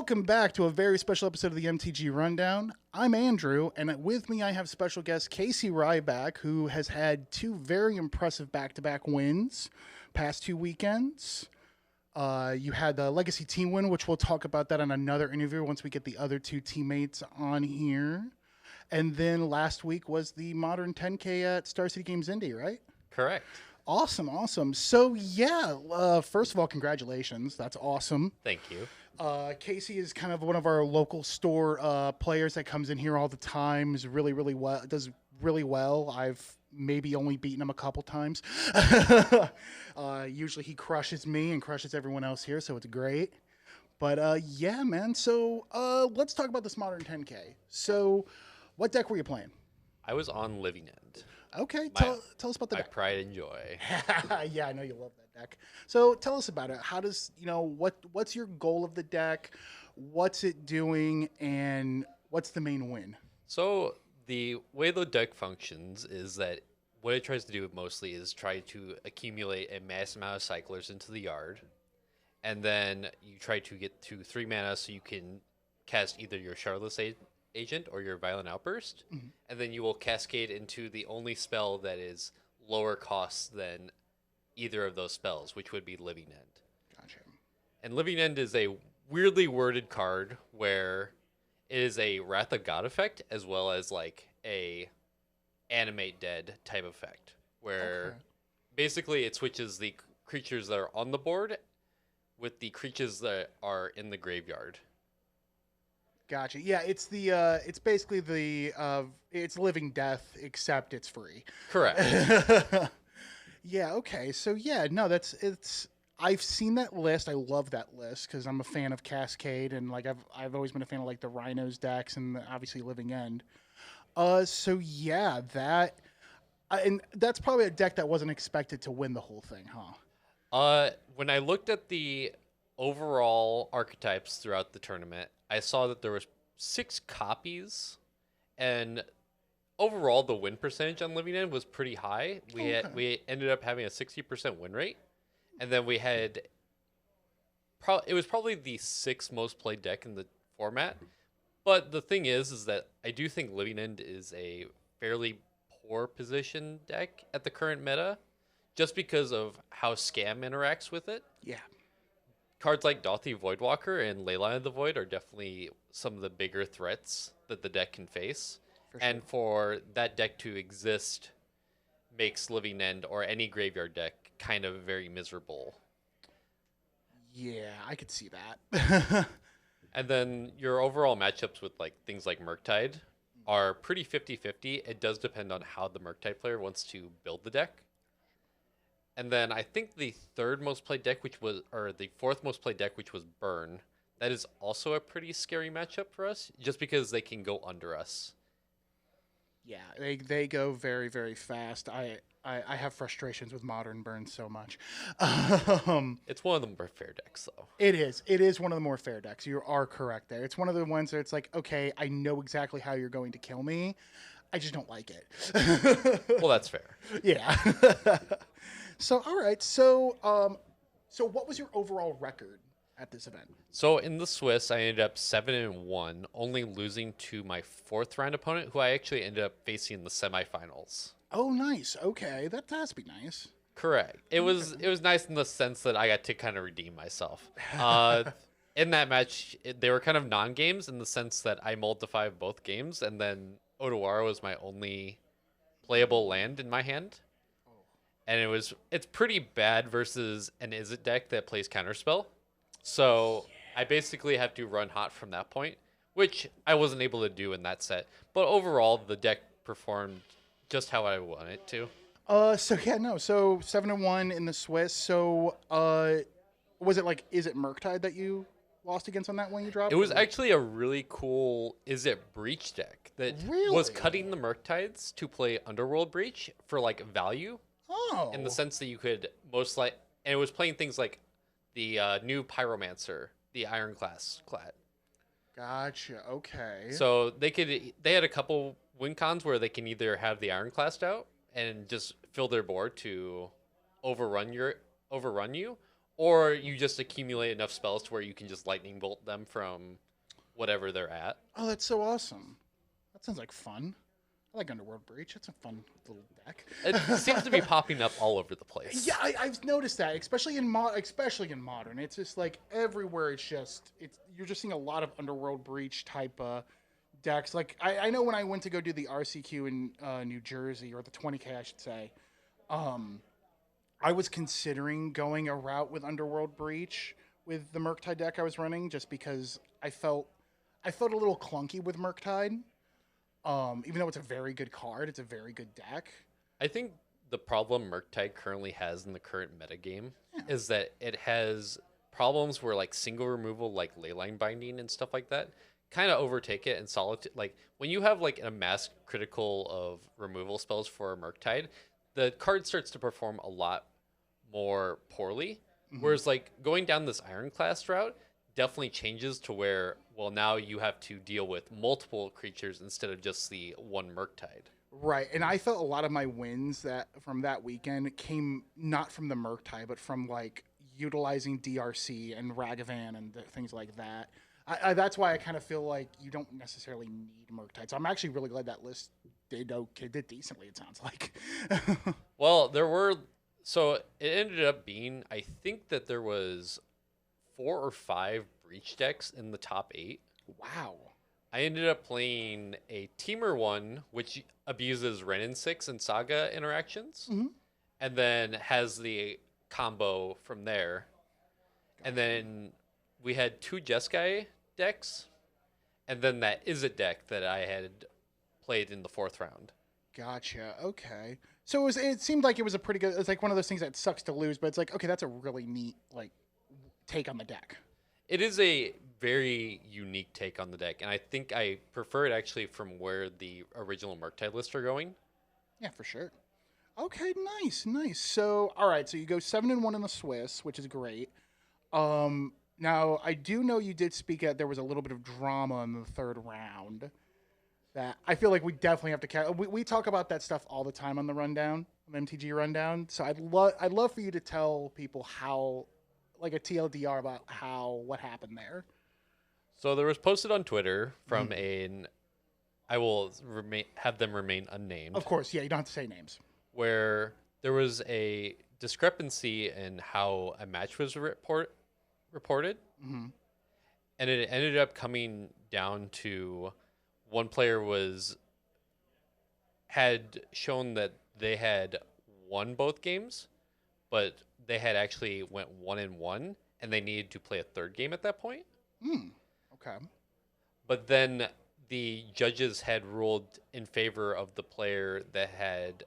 Welcome back to a very special episode of the MTG Rundown. I'm Andrew, and with me I have special guest Casey Ryback, who has had two very impressive back-to-back wins past two weekends. You had the Legacy Team win, which we'll talk about that in another interview once we get the other two teammates on here. And then last week was the Modern 10K at Star City Games Indy, right? Correct. Awesome, awesome. So yeah, first of all, congratulations. That's awesome. Thank you. Casey is kind of one of our local store players that comes in here all the time. Is really well. Does really well. I've maybe only beaten him a couple times. Usually he crushes me and crushes everyone else here, so it's great. But yeah, man. So let's talk about this Modern 10K. So, what deck were you playing? I was on Living End. Okay, tell us about the deck. My pride and joy. Yeah, I know you love that deck. So tell us about it. How does, what's your goal of the deck? What's it doing? And what's the main win? So the way the deck functions is that what it tries to do mostly is try to accumulate a mass amount of cyclers into the yard. And then you try to get to 3 mana so you can cast either your Charlotte's Agent or your Violent Outburst. Mm-hmm. And then you will cascade into the only spell that is lower cost than either of those spells, which would be Living End. Gotcha. And Living End is a weirdly worded card where it is a Wrath of God effect as well as like a Animate Dead type effect, where basically it switches the creatures that are on the board with the creatures that are in the graveyard. Gotcha. Yeah, it's the it's basically the it's Living Death except it's free. Correct. Yeah. Okay. So yeah, no, it's. I've seen that list. I love that list because I'm a fan of Cascade and like I've always been a fan of like the Rhinos decks and obviously Living End. So yeah, that and that's probably a deck that wasn't expected to win the whole thing, huh? When I looked at the overall archetypes throughout the tournament, I saw that there was 6 copies, and overall the win percentage on Living End was pretty high. We ended up having a 60% win rate, and then we had it was probably the 6th most played deck in the format. But the thing is that I do think Living End is a fairly poor position deck at the current meta, just because of how Scam interacts with it. Yeah. Cards like Dauthi Voidwalker and Leyline of the Void are definitely some of the bigger threats that the deck can face. For sure. And for that deck to exist makes Living End or any graveyard deck kind of very miserable. Yeah, I could see that. And then your overall matchups with like things like Murktide are pretty 50-50. It does depend on how the Murktide player wants to build the deck. And then I think the 3rd most played deck, or the 4th most played deck, which was Burn, that is also a pretty scary matchup for us, just because they can go under us. Yeah, they go very, very fast. I have frustrations with Modern Burn so much. It's one of the more fair decks, though. It is one of the more fair decks. You are correct there. It's one of the ones that it's like, okay, I know exactly how you're going to kill me. I just don't like it. Well, that's fair. Yeah. So, all right. So what was your overall record at this event? So in the Swiss, I ended up 7-1, only losing to my 4th round opponent, who I actually ended up facing in the semifinals. Oh, nice. Okay, that has to be nice. Correct. It was nice in the sense that I got to kind of redeem myself. In that match, they were kind of non-games in the sense that I mulled the 5 both games, and then Otawara was my only playable land in my hand. And it's pretty bad versus an Izzet deck that plays Counterspell. So I basically have to run hot from that point, which I wasn't able to do in that set. But overall, the deck performed just how I wanted it to. So 7-1 in the Swiss. So was it like, is it Murktide that you lost against on that one you dropped? It was actually a really cool Izzet Breach deck that was cutting the Murktides to play Underworld Breach for like value. Oh. In the sense that you could and it was playing things like the new Pyromancer, the Ironclad. Gotcha. Okay. So they had a couple win cons where they can either have the Ironclad out and just fill their board to overrun you, or you just accumulate enough spells to where you can just lightning bolt them from whatever they're at. Oh, that's so awesome. That sounds like fun. I like Underworld Breach. It's a fun little deck. It seems to be popping up all over the place. Yeah, I've noticed that, especially in modern. It's just like everywhere. You're just seeing a lot of Underworld Breach type decks. Like I know when I went to go do the RCQ in New Jersey, or the 20K, I should say, I was considering going a route with Underworld Breach with the Murktide deck I was running, just because I felt a little clunky with Murktide. Even though it's a very good card, it's a very good deck. I think the problem Murktide currently has in the current metagame is that it has problems where like single removal, like Leyline Binding and stuff like that, kind of overtake it. And solitude, like when you have like a mass critical of removal spells for a Murktide, the card starts to perform a lot more poorly. Whereas like going down this Ironclast route definitely changes to where, well, now you have to deal with multiple creatures instead of just the one Murktide. Right, and I felt a lot of my wins from that weekend came not from the Murktide, but from like utilizing DRC and Ragavan and things like that. That's why I kind of feel like you don't necessarily need Murktide. So I'm actually really glad that list did decently. It sounds like. Well, so it ended up being, I think that there was 4 or 5 breach decks in the top 8. Wow. I ended up playing a Teamer one, which abuses Renin 6 and Saga interactions, and then has the combo from there. And then we had 2 Jeskai decks, and then that Izzet deck that I had played in the 4th round. Gotcha. Okay. So it seemed like it was a pretty good. It's like one of those things that sucks to lose, but it's like, okay, that's a really neat like take on the deck. It is a very unique take on the deck, and I think I prefer it actually from where the original Murktide lists are going. Yeah, for sure. Okay, nice. So, all right, so you go 7-1 in the Swiss, which is great. Now I do know you did speak at there was a little bit of drama in the 3rd round. That I feel like we definitely have to we talk about that stuff all the time on the rundown, on MTG Rundown. So I'd love for you to tell people how, like a TLDR about what happened there. So there was posted on Twitter from I will have them remain unnamed. Of course, yeah, you don't have to say names. Where there was a discrepancy in how a match was reported, and it ended up coming down to one player had shown that they had won both games, but they had actually went 1-1, and they needed to play a 3rd game at that point. Okay. But then the judges had ruled in favor of the player that had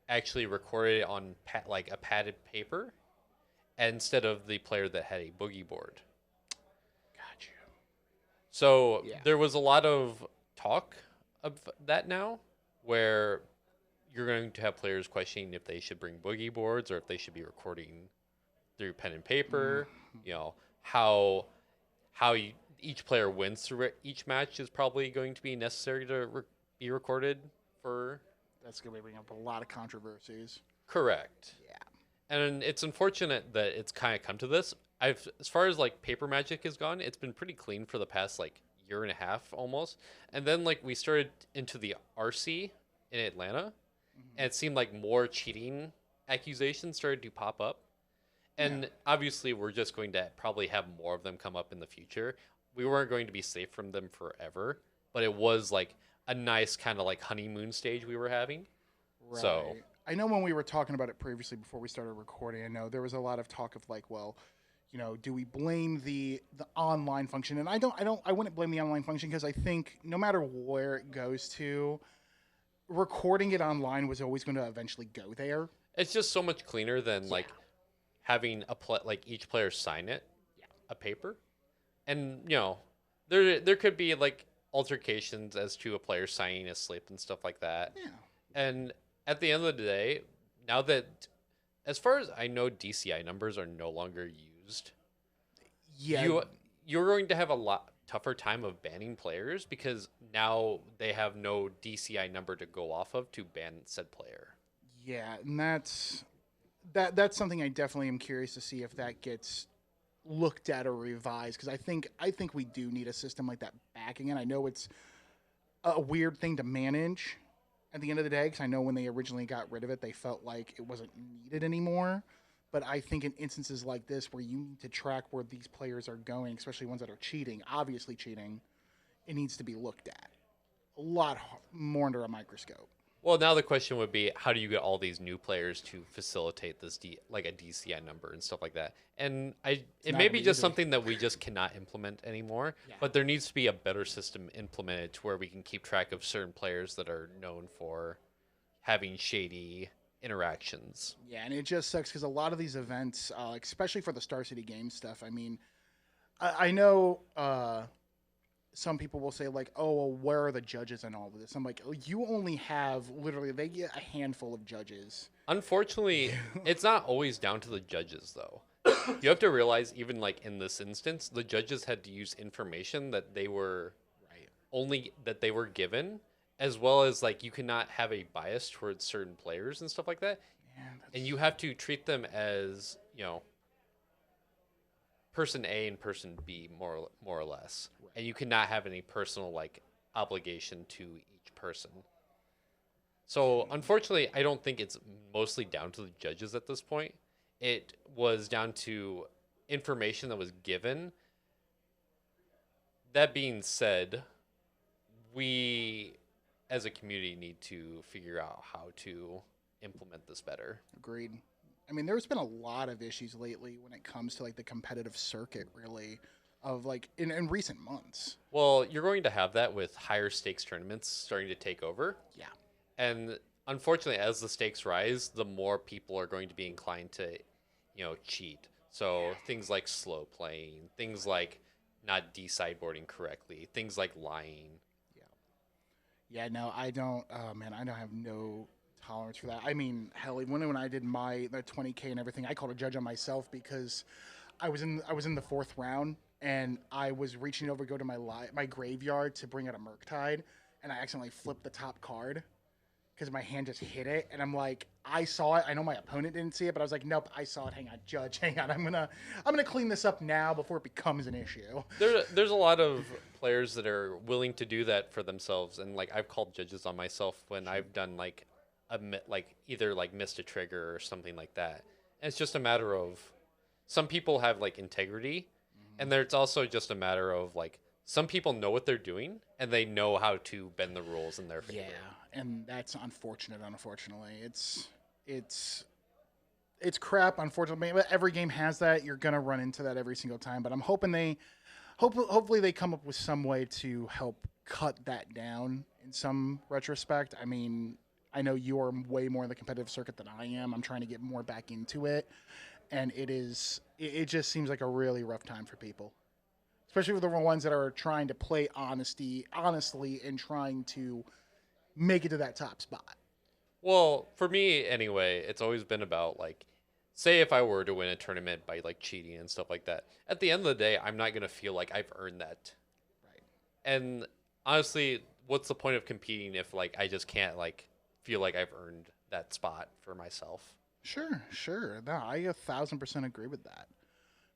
actually recorded it on like a padded paper, instead of the player that had a boogie board. Gotcha. So there was a lot of talk of that now, where you're going to have players questioning if they should bring boogie boards or if they should be recording through pen and paper. You know, how each player wins through each match is probably going to be necessary to be recorded for. That's going to bring up a lot of controversies. Correct. Yeah. And it's unfortunate that it's kind of come to this. As far as like paper Magic has gone, it's been pretty clean for the past like year and a half almost. And then like we started into the RC in Atlanta, and it seemed like more cheating accusations started to pop up. And obviously we're just going to probably have more of them come up in the future. We weren't going to be safe from them forever, but it was like a nice kind of like honeymoon stage we were having. Right. So I know when we were talking about it previously before we started recording, I know there was a lot of talk of like, well, you know, do we blame the online function? And I wouldn't blame the online function, because I think no matter where it goes to, recording it online was always going to eventually go there. it's just so much cleaner than like having like each player sign it, a paper, and you know, there could be like altercations as to a player signing a slip and stuff like that. Yeah. And at the end of the day, now that, as far as I know, DCI numbers are no longer used. Yeah. You're going to have a lot tougher time of banning players, because now they have no DCI number to go off of to ban said player. Yeah, and that's something I definitely am curious to see if that gets looked at or revised, because I think we do need a system like that back again. I know it's a weird thing to manage at the end of the day, because I know when they originally got rid of it, they felt like it wasn't needed anymore. But I think in instances like this, where you need to track where these players are going, especially ones that are cheating, obviously cheating, it needs to be looked at a lot more under a microscope. Well, now the question would be, how do you get all these new players to facilitate this like a DCI number and stuff like that? And it may be just something that we just cannot implement anymore. Yeah. But there needs to be a better system implemented to where we can keep track of certain players that are known for having shady interactions. Yeah, and it just sucks because a lot of these events, especially for the Star City Games stuff, I mean, I know some people will say like, "Oh, well, where are the judges and all of this?" I'm like, oh, you only have literally they get a handful of judges. Unfortunately, it's not always down to the judges though. You have to realize, even like in this instance, the judges had to use information that they were only that they were given, as well as like you cannot have a bias towards certain players and stuff like that. Yeah, and you have to treat them as, person A and person B more or less. Right. And you cannot have any personal like obligation to each person. So unfortunately, I don't think it's mostly down to the judges at this point. It was down to information that was given. That being said, we as a community need to figure out how to implement this better. Agreed. I mean, there's been a lot of issues lately when it comes to like the competitive circuit, really, of like in recent months. Well, you're going to have that with higher stakes tournaments starting to take over. Yeah. And unfortunately, as the stakes rise, the more people are going to be inclined to, cheat. So things like slow playing, things like not de-sideboarding correctly, things like lying. Yeah, no, I don't. Oh man, I don't have no tolerance for that. I mean, hell, even when I did the 20K and everything, I called a judge on myself because I was in the fourth round and I was reaching over to go to my graveyard to bring out a Murktide, and I accidentally flipped the top card because my hand just hit it, and I'm like, I saw it. I know my opponent didn't see it, but I was like, nope, I saw it. Hang on, judge, hang on. I'm gonna clean this up now before it becomes an issue. There's a lot of players that are willing to do that for themselves, and like I've called judges on myself when I've done like either like missed a trigger or something like that. And it's just a matter of, some people have like integrity, and there's also just a matter of like, some people know what they're doing and they know how to bend the rules in their favor. Yeah, and that's unfortunate. Unfortunately, it's crap. Unfortunately, but every game has that. You're gonna run into that every single time. But I'm hoping hopefully they come up with some way to help cut that down in some retrospect. I mean, I know you're way more in the competitive circuit than I am. I'm trying to get more back into it, and it just seems like a really rough time for people, especially for the ones that are trying to play honestly and trying to make it to that top spot. Well, for me anyway, it's always been about like, say if I were to win a tournament by like cheating and stuff like that, at the end of the day, I'm not going to feel like I've earned that. Right. And honestly, what's the point of competing if like I just can't like feel like I've earned that spot for myself? Sure. No, I 1,000% agree with that.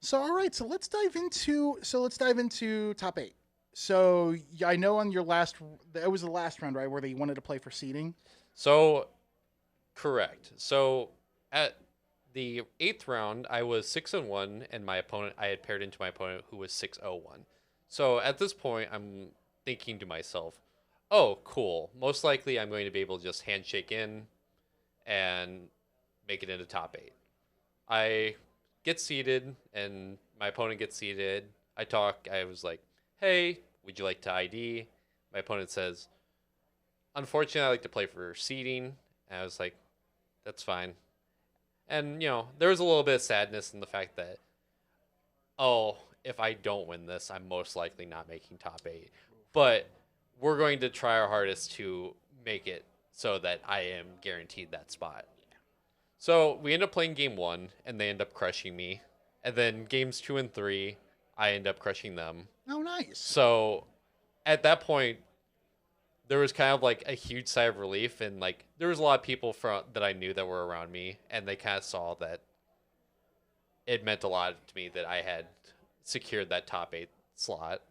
So, all right, so let's dive into top 8. So, I know on your it was the last round, right, where they wanted to play for seeding? So, correct. So, at the 8th round, I was 6-1, and I had paired into my opponent who was 6-0-1. So, at this point, I'm thinking to myself, oh, cool. Most likely I'm going to be able to just handshake in and make it into top 8. I get seated, and my opponent gets seated. I was like, hey, would you like to ID? My opponent says, unfortunately, I like to play for seeding. And I was like, that's fine. And, there was a little bit of sadness in the fact that, oh, if I don't win this, I'm most likely not making top 8. But we're going to try our hardest to make it so that I am guaranteed that spot. So we end up playing game 1, and they end up crushing me. And then games 2 and 3, I end up crushing them. Oh, nice. So at that point, there was kind of like a huge sigh of relief, and like there was a lot of people that I knew that were around me, and they kind of saw that it meant a lot to me that I had secured that top 8 slot.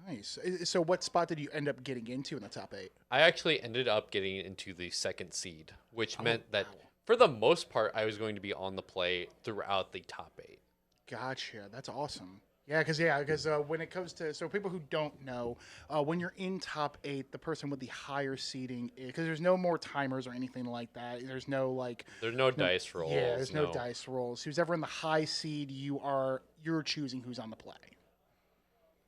Nice. So what spot did you end up getting into in the top 8? I actually ended up getting into the 2nd seed, which meant that wow. for the most part I was going to be on the play throughout the top 8. Gotcha. That's awesome. Because when it comes to, so people who don't know, when you're in top 8, the person with the higher seeding, because there's no more timers or anything like that. There's no dice rolls. Yeah, there's no dice rolls. Who's ever in the high seed, you're choosing who's on the play.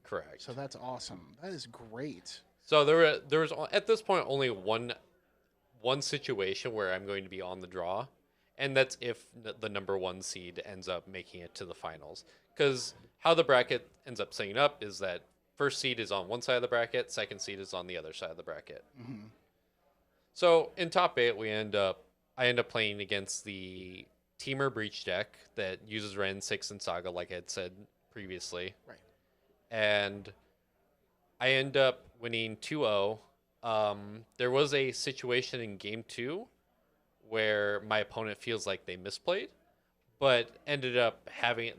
Correct. So that's awesome. That is great. So there was at this point only one situation where I'm going to be on the draw, and that's if the number 1 seed ends up making it to the finals. Because how the bracket ends up setting up is that first seed is on one side of the bracket, 2nd seed is on the other side of the bracket. Mm-hmm. So in top 8, I end up playing against the Teamer Breach deck that uses Ren 6 and Saga, like I had said previously. Right. And I end up winning 2-0. There was a situation in game 2 where my opponent feels like they misplayed, but ended up having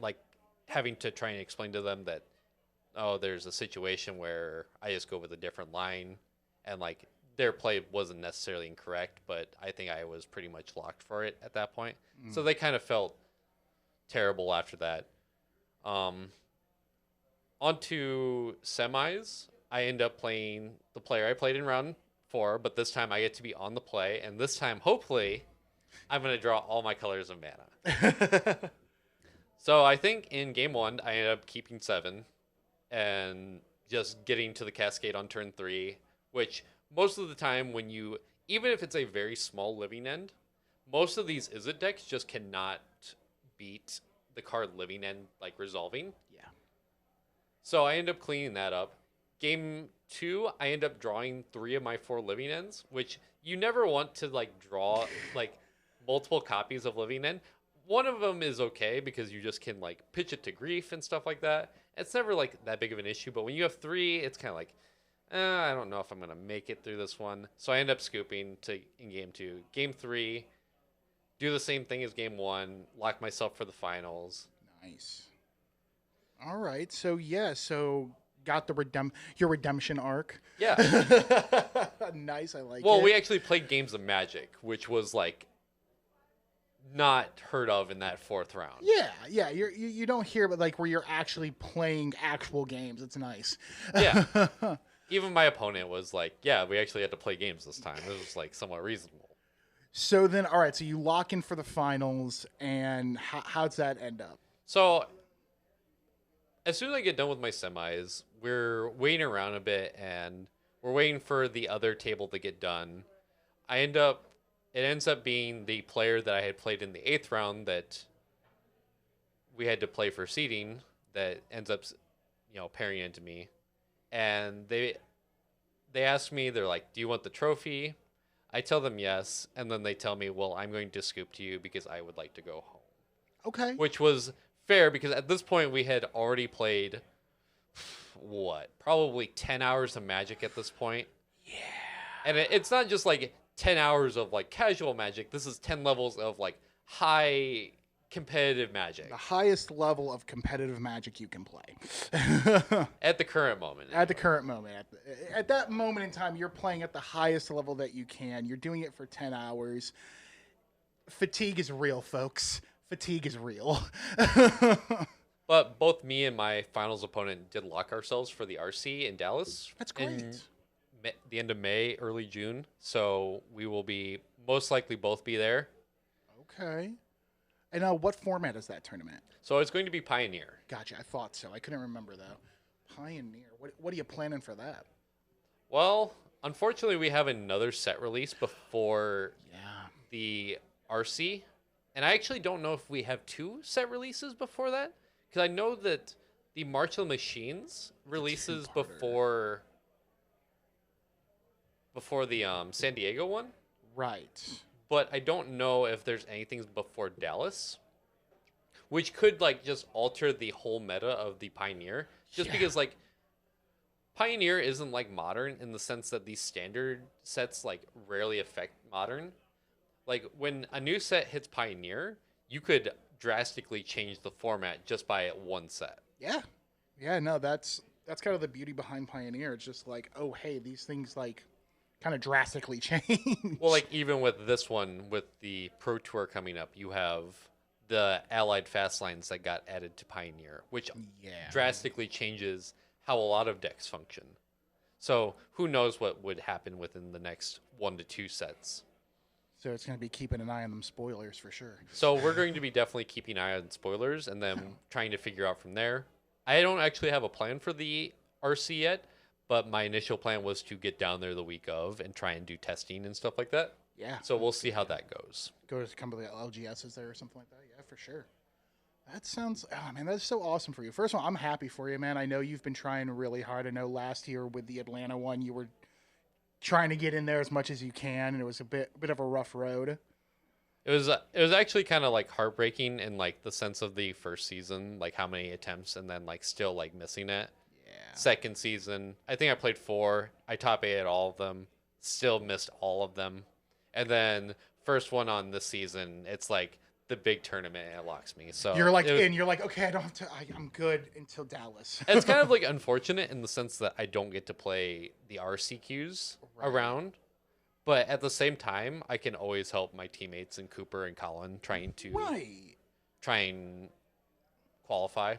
to try and explain to them that, oh, there's a situation where I just go with a different line, and like their play wasn't necessarily incorrect, but I think I was pretty much locked for it at that point. So they kind of felt terrible after that. On to semis, I end up playing the player I played in round 4, but this time I get to be on the play, and this time, hopefully, I'm going to draw all my colors of mana. So I think in game 1, I ended up keeping 7 and just getting to the Cascade on turn 3, which most of the time even if it's a very small living end, most of these Izzet decks just cannot beat the card living end, like resolving. Yeah. So I end up cleaning that up. Game 2, I end up drawing 3 of my 4 living ends, which you never want to like draw like multiple copies of living end. One of them is okay because you just can like pitch it to grief and stuff like that. It's never like that big of an issue, but when you have 3, it's kind of like, I don't know if I'm going to make it through this one. So I end up scooping in game 2. Game 3, do the same thing as game 1, lock myself for the finals. Nice. All right. So got your redemption arc. Yeah. Nice. I like it. Well, we actually played games of Magic, which was like not heard of in that 4th round. Yeah. You don't hear, but like where you're actually playing actual games. It's nice. Yeah. Even my opponent was like, yeah, we actually had to play games this time. It was like somewhat reasonable. So then, all right. So you lock in for the finals, and how's that end up? So as soon as I get done with my semis, we're waiting around a bit, and we're waiting for the other table to get done. It ends up being the player that I had played in the 8th round that we had to play for seeding that ends up, pairing into me. And they ask me, they're like, do you want the trophy? I tell them yes, and then they tell me, well, I'm going to scoop to you because I would like to go home. Okay. Which was fair because at this point we had already played, probably 10 hours of Magic at this point. Yeah. And it's not just like 10 hours of like casual Magic. This is 10 levels of like high competitive Magic. The highest level of competitive Magic you can play. At the current moment. At the current moment. At that moment in time, you're playing at the highest level that you can. You're doing it for 10 hours. Fatigue is real, folks. Fatigue is real. But both me and my finals opponent did lock ourselves for the RC in Dallas. That's great. The end of May, early June. So we will most likely both be there. Okay. And what format is that tournament? So it's going to be Pioneer. Gotcha. I thought so. I couldn't remember, though. Pioneer. What are you planning for that? Well, unfortunately, we have another set release before the RC. And I actually don't know if we have 2 set releases before that. Because I know that the March of the Machines releases before the San Diego one. Right. But I don't know if there's anything before Dallas, which could like just alter the whole meta of the Pioneer. Just because like Pioneer isn't like Modern in the sense that these standard sets like rarely affect Modern. Like when a new set hits Pioneer, you could drastically change the format just by one set. Yeah. Yeah, no, that's kind of the beauty behind Pioneer. It's just like, oh hey, these things like kind of drastically change. Well, like even with this one, with the Pro Tour coming up, you have the Allied Fast Lines that got added to Pioneer, which yeah. drastically changes how a lot of decks function. So who knows what would happen within the next 1 to 2 sets. So it's going to be keeping an eye on them spoilers for sure. So we're going to be definitely keeping an eye on spoilers and then trying to figure out from there. I don't actually have a plan for the RC yet, but my initial plan was to get down there the week of and try and do testing and stuff like that. Yeah. So we'll see how that goes. Go to a couple of the LGSs there or something like that. Yeah, for sure. That sounds, oh man, that's so awesome for you. First of all, I'm happy for you, man. I know you've been trying really hard. I know last year with the Atlanta one, you were trying to get in there as much as you can, and it was a bit of a rough road. It was actually kind of like heartbreaking in like the sense of the first season, like how many attempts and then like still like missing it. Yeah. Second season, I think I played 4. I top 8 at all of them. Still missed all of them. And then first one on this season, it's like the big tournament and it locks me. So you're like you're like, okay, I don't have to. I'm good until Dallas. It's kind of like unfortunate in the sense that I don't get to play the RCQs around, but at the same time, I can always help my teammates and Cooper and Colin trying to try and qualify.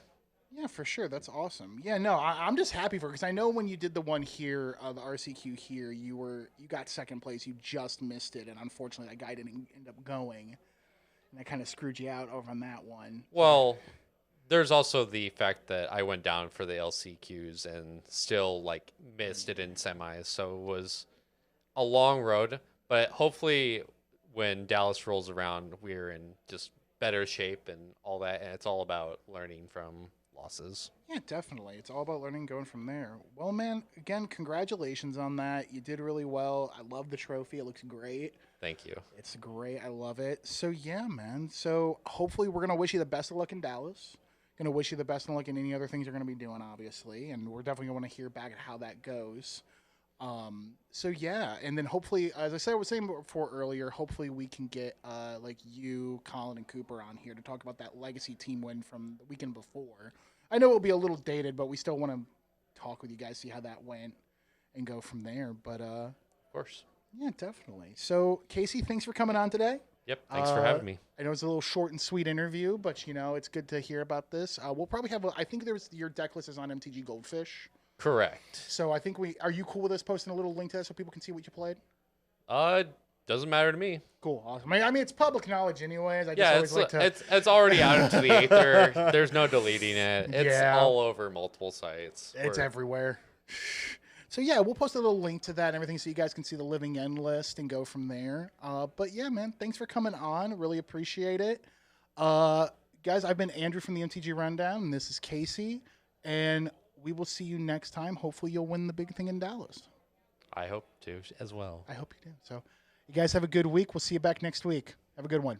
Yeah, for sure. That's awesome. Yeah, no, I'm just happy for because I know when you did the one here, the RCQ here, you got second place. You just missed it, and unfortunately, that guy didn't end up going. And that kind of screwed you out over on that one. Well, there's also the fact that I went down for the LCQs and still like missed it in semis, so it was a long road. But hopefully, when Dallas rolls around, we're in just better shape and all that, and it's all about learning from losses. Yeah, definitely. It's all about learning, going from there. Well, man, again, congratulations on that. You did really well. I love the trophy. It looks great. Thank you. It's great. I love it. So, yeah, man. So, hopefully, we're going to wish you the best of luck in Dallas. Going to wish you the best of luck in any other things you're going to be doing, obviously. And we're definitely going to want to hear back at how that goes. So, yeah. And then hopefully, as I was saying before earlier, hopefully we can get like you, Colin, and Cooper on here to talk about that legacy team win from the weekend before. I know it'll be a little dated, but we still want to talk with you guys, see how that went, and go from there. But, of course. Yeah, definitely. So, Casey, thanks for coming on today. Yep, thanks for having me. I know it's a little short and sweet interview, but, you know, it's good to hear about this. We'll probably have, I think your deck list is on MTG Goldfish. Correct. So, I think are you cool with us posting a little link to that so people can see what you played? Doesn't matter to me. Cool, awesome. I mean, it's public knowledge anyways. It's already out into the ether. There's no deleting it. It's all over multiple sites. It's everywhere. So, yeah, we'll post a little link to that and everything so you guys can see the living end list and go from there. But, yeah, man, thanks for coming on. Really appreciate it. Guys, I've been Andrew from the MTG Rundown, and this is Casey. And we will see you next time. Hopefully you'll win the big thing in Dallas. I hope to as well. I hope you do. So, you guys have a good week. We'll see you back next week. Have a good one.